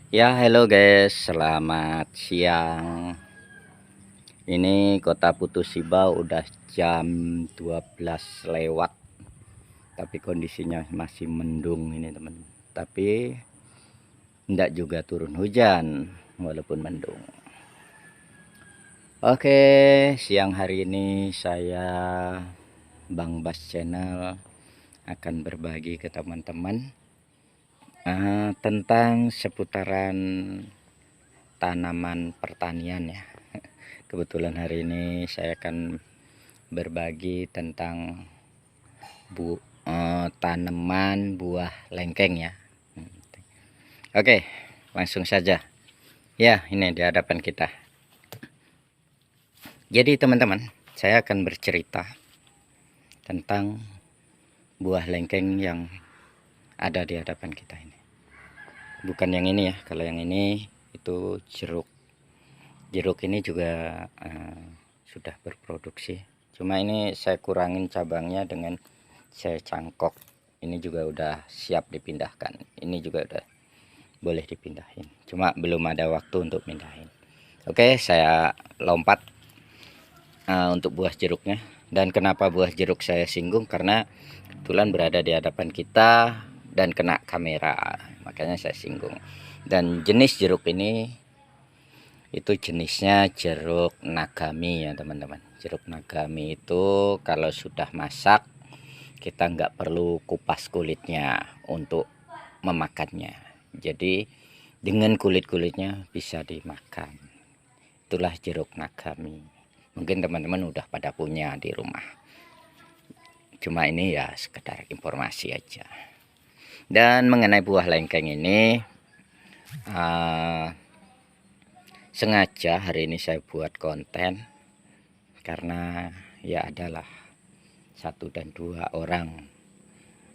Ya, halo guys, selamat siang. Ini Kota Putu Siba udah jam 12 lewat. Tapi kondisinya masih mendung ini, teman. Tapi enggak juga turun hujan walaupun mendung. Oke, siang hari ini saya Bang Bas Channel akan berbagi ke teman-teman tentang seputaran tanaman pertanian ya. Kebetulan hari ini saya akan berbagi tentang tanaman buah lengkeng ya. Oke, langsung saja. Ya, ini di hadapan kita. Jadi teman-teman, saya akan bercerita tentang buah lengkeng yang ada di hadapan kita ini. Bukan yang ini ya, kalau yang ini itu jeruk. Jeruk ini juga sudah berproduksi. Cuma ini saya kurangin cabangnya dengan saya cangkok. Ini juga udah siap dipindahkan. Ini juga udah boleh dipindahin. Cuma belum ada waktu untuk pindahin. Oke, saya lompat untuk buah jeruknya. Dan kenapa buah jeruk saya singgung? Karena kebetulan berada di hadapan kita dan kena kamera. Makanya saya singgung. Dan jenis jeruk ini itu jenisnya jeruk nagami ya teman-teman. Jeruk nagami itu kalau sudah masak kita nggak perlu kupas kulitnya untuk memakannya. Jadi dengan kulit-kulitnya bisa dimakan. Itulah jeruk nagami. Mungkin teman-teman udah pada punya di rumah. Cuma ini ya sekedar informasi aja. Dan mengenai buah lengkeng ini sengaja hari ini saya buat konten karena ya adalah 1 dan 2 orang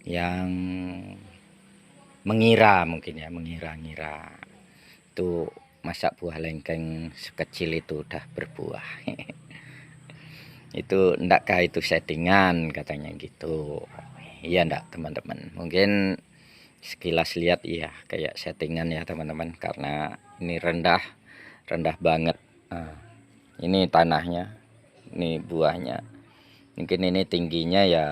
yang mengira-ngira itu masak buah lengkeng sekecil itu udah berbuah. Itu endakkah itu settingan katanya gitu. Iya enggak teman-teman, mungkin sekilas lihat iya kayak settingan ya teman-teman, karena ini rendah banget. Ini tanahnya, ini buahnya, mungkin ini tingginya ya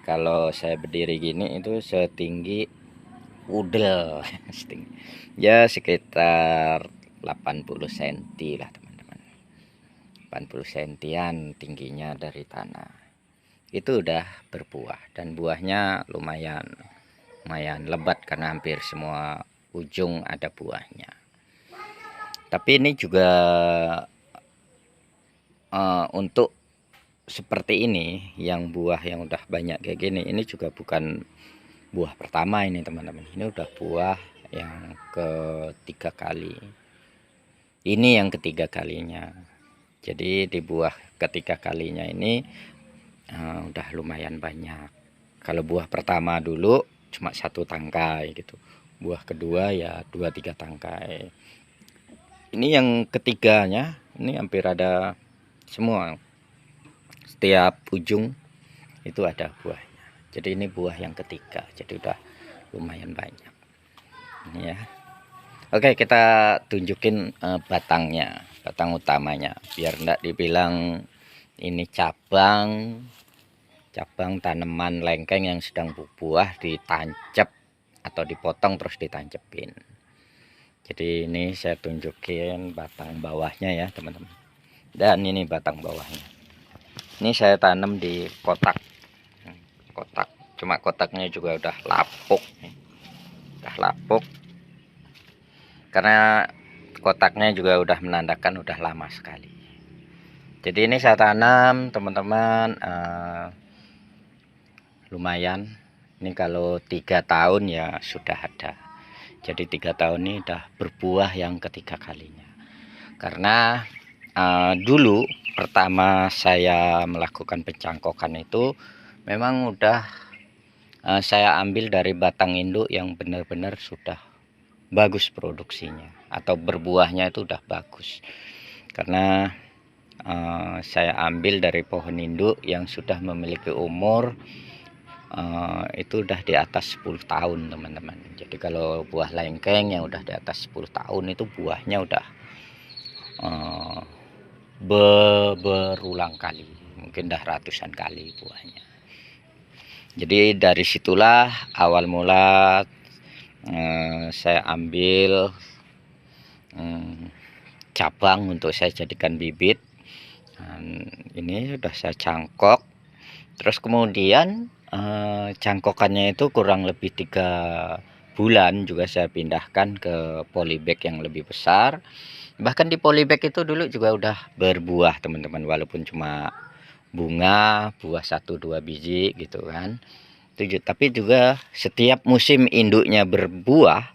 kalau saya berdiri gini itu setinggi udel. Ya sekitar 80 cm lah teman-teman, 80 cm tingginya dari tanah. Itu udah berbuah dan buahnya lumayan lebat karena hampir semua ujung ada buahnya. Tapi ini juga untuk seperti ini yang buah yang udah banyak kayak gini, ini juga bukan buah pertama ini teman-teman. Ini udah buah yang ketiga kali. Ini yang ketiga kalinya. Jadi di buah ketiga kalinya ini udah lumayan banyak. Kalau buah pertama dulu cuma 1 tangkai gitu. Buah kedua ya 2-3 tangkai. Ini yang ketiganya, ini hampir ada semua. Setiap ujung itu ada buahnya. Jadi ini buah yang ketiga. Jadi udah lumayan banyak. Ini ya. Oke, kita tunjukin batangnya, batang utamanya, biar enggak dibilang ini cabang tanaman lengkeng yang sedang berbuah ditancap atau dipotong terus ditancepin. Jadi ini saya tunjukin batang bawahnya ya teman-teman. Dan ini batang bawahnya. Ini saya tanam di kotak. Cuma kotaknya juga udah lapuk. Karena kotaknya juga udah menandakan udah lama sekali. Jadi ini saya tanam teman-teman lumayan. Ini kalau 3 tahun ya sudah ada. Jadi 3 tahun ini udah berbuah yang ketiga kalinya. Karena dulu pertama saya melakukan pencangkokan itu memang udah saya ambil dari batang induk yang benar-benar sudah bagus produksinya atau berbuahnya itu udah bagus. Karena saya ambil dari pohon induk yang sudah memiliki umur itu udah di atas 10 tahun teman-teman. Jadi kalau buah lengkeng yang udah di atas 10 tahun itu buahnya udah uh, berulang kali, mungkin dah ratusan kali buahnya. Jadi dari situlah awal mula saya ambil cabang untuk saya jadikan bibit. Ini udah saya cangkok, terus kemudian cangkokannya itu kurang lebih 3 bulan juga saya pindahkan ke polybag yang lebih besar. Bahkan di polybag itu dulu juga udah berbuah teman-teman, walaupun cuma bunga, buah 1-2 biji gitu kan. Tapi juga setiap musim induknya berbuah,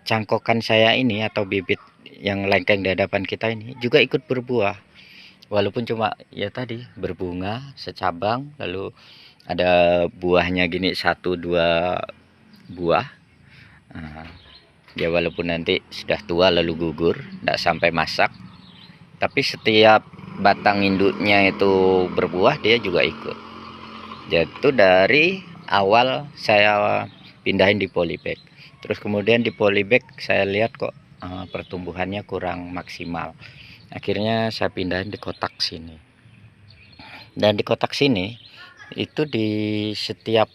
cangkokan saya ini atau bibit yang lengkeng di hadapan kita ini juga ikut berbuah, walaupun cuma ya tadi berbunga secabang, lalu ada buahnya gini 1-2 buah. Ya walaupun nanti sudah tua lalu gugur, tidak sampai masak, tapi setiap batang induknya itu berbuah dia juga ikut. Jadi dari awal saya pindahin di polybag, terus kemudian di polybag saya lihat kok pertumbuhannya kurang maksimal, akhirnya saya pindahin di kotak sini. Dan di kotak sini itu di setiap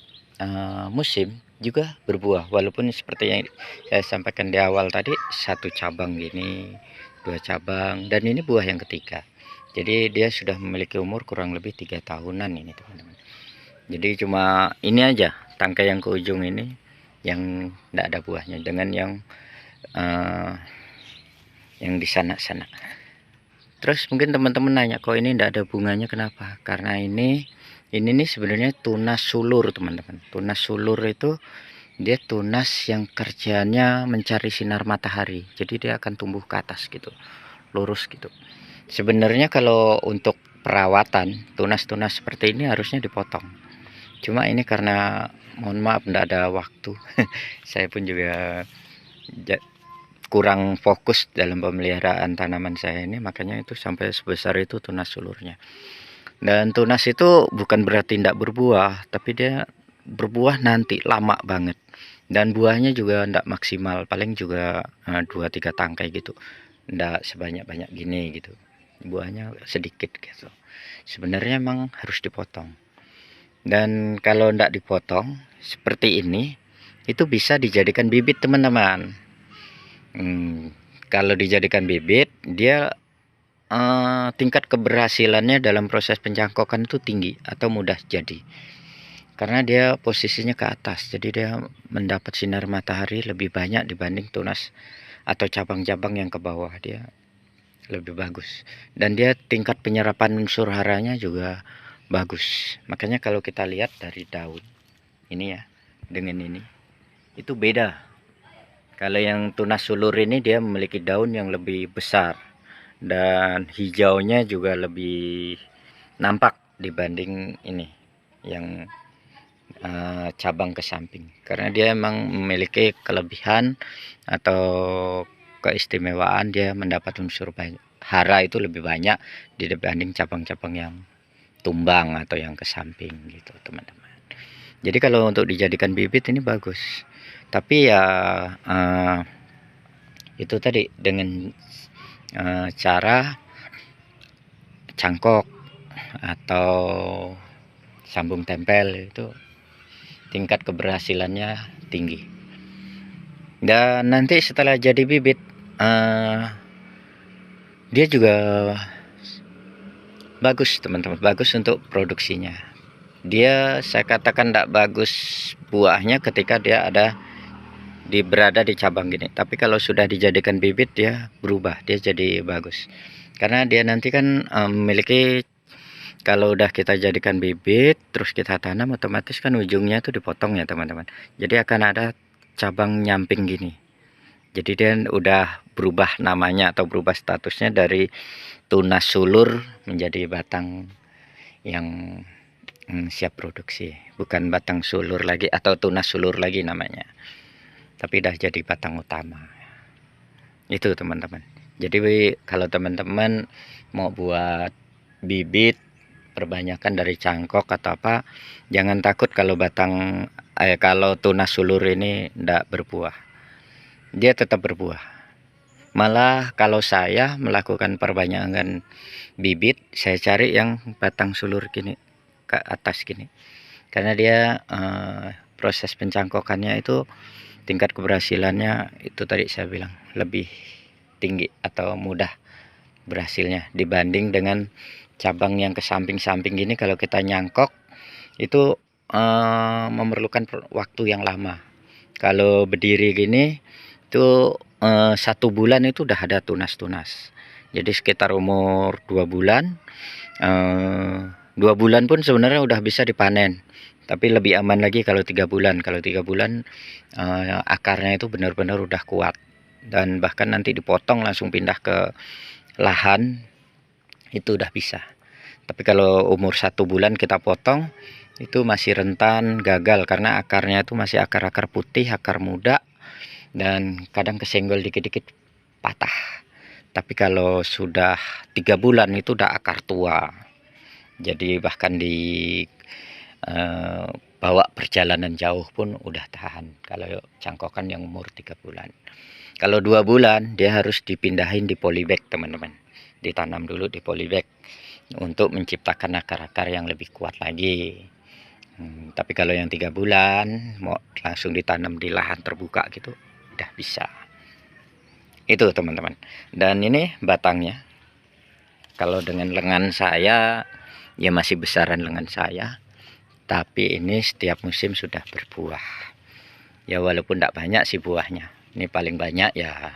musim juga berbuah, walaupun seperti yang saya sampaikan di awal tadi, 1 cabang gini, 2 cabang, dan ini buah yang ketiga. Jadi dia sudah memiliki umur kurang lebih 3 tahunan ini teman-teman. Jadi cuma ini aja tangkai yang ke ujung ini yang tidak ada buahnya, dengan yang di sana-sana. Terus mungkin teman-teman nanya, kok ini tidak ada bunganya, kenapa? Karena ini nih sebenarnya tunas sulur teman-teman. Tunas sulur itu dia tunas yang kerjanya mencari sinar matahari, jadi dia akan tumbuh ke atas gitu, lurus gitu. Sebenarnya kalau untuk perawatan tunas-tunas seperti ini harusnya dipotong, cuma ini karena mohon maaf tidak ada waktu saya pun juga kurang fokus dalam pemeliharaan tanaman saya ini, makanya itu sampai sebesar itu tunas sulurnya. Dan tunas itu bukan berarti tidak berbuah, tapi dia berbuah nanti lama banget, dan buahnya juga tidak maksimal, paling juga 2-3 tangkai gitu, tidak sebanyak-banyak gini gitu, buahnya sedikit gitu. Sebenarnya emang harus dipotong, dan kalau tidak dipotong seperti ini itu bisa dijadikan bibit teman-teman. Kalau dijadikan bibit dia tingkat keberhasilannya dalam proses pencangkokan itu tinggi atau mudah jadi, karena dia posisinya ke atas, jadi dia mendapat sinar matahari lebih banyak dibanding tunas atau cabang-cabang yang ke bawah, dia lebih bagus, dan dia tingkat penyerapan unsur haranya juga bagus. Makanya kalau kita lihat dari daun ini ya dengan ini itu beda. Kalau yang tunas sulur ini dia memiliki daun yang lebih besar dan hijaunya juga lebih nampak dibanding ini yang cabang ke samping, karena dia memang memiliki kelebihan atau keistimewaan, dia mendapat unsur hara itu lebih banyak dibanding cabang-cabang yang tumbang atau yang ke samping gitu teman-teman. Jadi kalau untuk dijadikan bibit ini bagus, tapi ya itu tadi dengan cara cangkok atau sambung tempel itu tingkat keberhasilannya tinggi. Dan nanti setelah jadi bibit dia juga bagus teman-teman, bagus untuk produksinya. Dia saya katakan tidak bagus buahnya ketika dia berada di cabang gini, tapi kalau sudah dijadikan bibit dia berubah, dia jadi bagus, karena dia nanti kan memiliki, kalau udah kita jadikan bibit terus kita tanam, otomatis kan ujungnya itu dipotong ya teman-teman, jadi akan ada cabang nyamping gini, jadi dia udah berubah namanya atau berubah statusnya dari tunas sulur menjadi batang yang siap produksi, bukan batang sulur lagi atau tunas sulur lagi namanya, tapi dah jadi batang utama. Itu teman-teman. Jadi kalau teman-teman mau buat bibit perbanyakan dari cangkok atau apa, jangan takut kalau kalau tunas sulur ini tidak berbuah, dia tetap berbuah. Malah kalau saya melakukan perbanyakan bibit, saya cari yang batang sulur gini ke atas gini, karena dia proses pencangkokannya itu, tingkat keberhasilannya itu tadi saya bilang lebih tinggi atau mudah berhasilnya dibanding dengan cabang yang ke samping-samping gini. Kalau kita nyangkok itu memerlukan waktu yang lama. Kalau berdiri gini itu 1 bulan itu udah ada tunas-tunas. Jadi sekitar umur 2 bulan, 2 bulan pun sebenarnya udah bisa dipanen. Tapi lebih aman lagi kalau 3 bulan. Kalau 3 bulan akarnya itu benar-benar udah kuat, dan bahkan nanti dipotong langsung pindah ke lahan itu udah bisa. Tapi kalau umur 1 bulan kita potong, itu masih rentan gagal karena akarnya itu masih akar-akar putih, akar muda, dan kadang kesenggol dikit-dikit patah. Tapi kalau sudah 3 bulan itu udah akar tua, jadi bahkan bawa perjalanan jauh pun udah tahan. Kalau cangkokan yang umur 3 bulan, kalau 2 bulan dia harus dipindahin di polybag teman-teman, ditanam dulu di polybag untuk menciptakan akar-akar yang lebih kuat lagi. Tapi kalau yang 3 bulan mau langsung ditanam di lahan terbuka gitu udah bisa. Itu teman-teman. Dan ini batangnya, kalau dengan lengan saya ya masih besaran lengan saya, tapi ini setiap musim sudah berbuah. Ya walaupun tidak banyak sih buahnya, ini paling banyak ya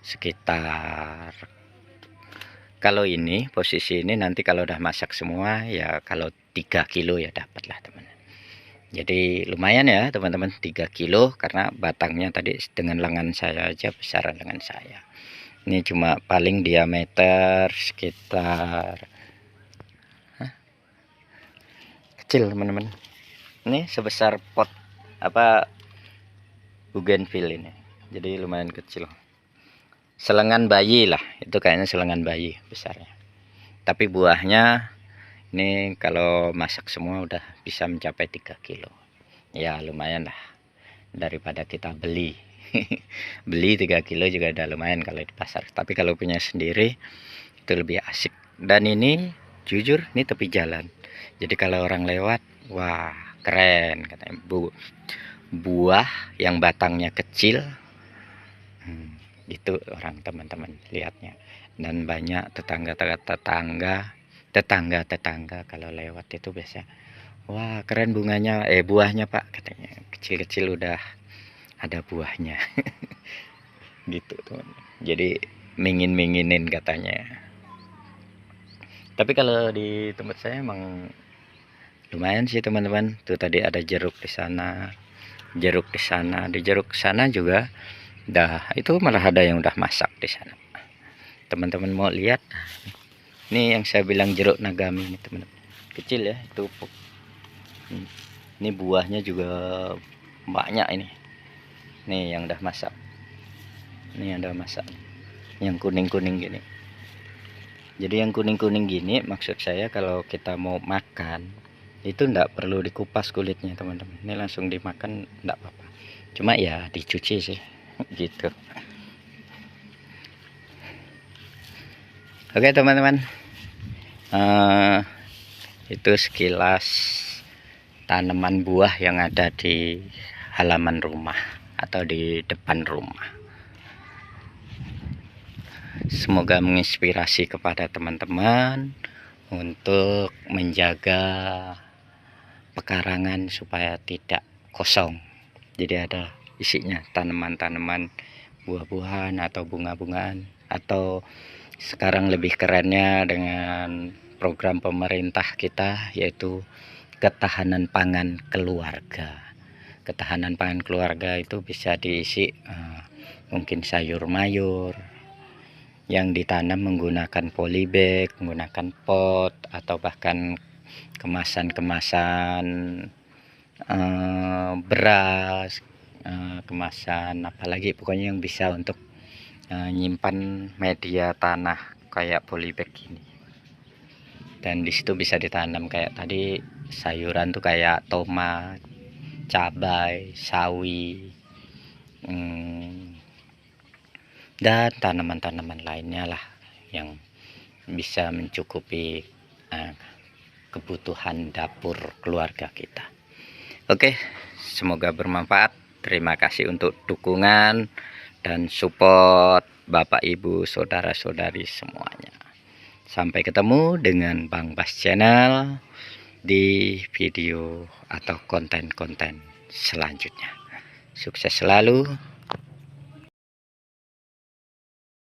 sekitar, kalau ini posisi ini nanti kalau udah masak semua ya kalau 3 kilo ya dapat lah teman. Jadi lumayan ya teman-teman, 3 kilo karena batangnya tadi dengan lengan saya aja, besaran lengan saya. Ini cuma paling diameter sekitar kecil teman-teman. Ini sebesar pot apa bougainville ini. Jadi lumayan kecil. Selengan bayi lah, itu kayaknya selengan bayi besarnya. Tapi buahnya ini kalau masak semua udah bisa mencapai 3 kilo. Ya lumayan lah daripada kita beli. Beli 3 kilo juga udah lumayan kalau di pasar. Tapi kalau punya sendiri itu lebih asik. Dan ini jujur ini tepi jalan. Jadi kalau orang lewat, wah keren katanya. Buah yang batangnya kecil. Itu orang teman-teman lihatnya. Dan banyak tetangga kalau lewat itu biasa, wah keren bunganya, buahnya pak katanya, kecil-kecil udah ada buahnya. Gitu teman. Jadi minginin katanya. Tapi kalau di tempat saya emang lumayan sih teman-teman. Tuh tadi ada jeruk di sana, jeruk di sana, di jeruk sana juga dah, itu malah ada yang udah masak di sana. Teman-teman mau lihat, ini yang saya bilang jeruk nagami ini teman-teman, kecil ya itu. Ini buahnya juga banyak ini. Nih yang udah masak, ini yang udah masak, yang kuning-kuning gini. Jadi yang kuning-kuning gini maksud saya kalau kita mau makan itu enggak perlu dikupas kulitnya teman-teman, ini langsung dimakan enggak apa-apa, cuma ya dicuci sih. Gitu. Oke teman-teman, itu sekilas tanaman buah yang ada di halaman rumah atau di depan rumah. Semoga menginspirasi kepada teman-teman untuk menjaga pekarangan supaya tidak kosong. Jadi ada isinya tanaman-tanaman, buah-buahan atau bunga-bungaan, atau sekarang lebih kerennya dengan program pemerintah kita yaitu ketahanan pangan keluarga. Ketahanan pangan keluarga itu bisa diisi mungkin sayur mayur yang ditanam menggunakan polybag, menggunakan pot, atau bahkan kemasan-kemasan beras, kemasan apalagi pokoknya yang bisa untuk nyimpan media tanah kayak polybag ini. Dan di situ bisa ditanam kayak tadi sayuran tuh kayak tomat, cabai, sawi, dan tanaman-tanaman lainnya lah yang bisa mencukupi kebutuhan dapur keluarga kita. Oke, semoga bermanfaat. Terima kasih untuk dukungan dan support Bapak Ibu saudara-saudari semuanya. Sampai ketemu dengan Bang Bas Channel di video atau konten-konten selanjutnya. Sukses selalu.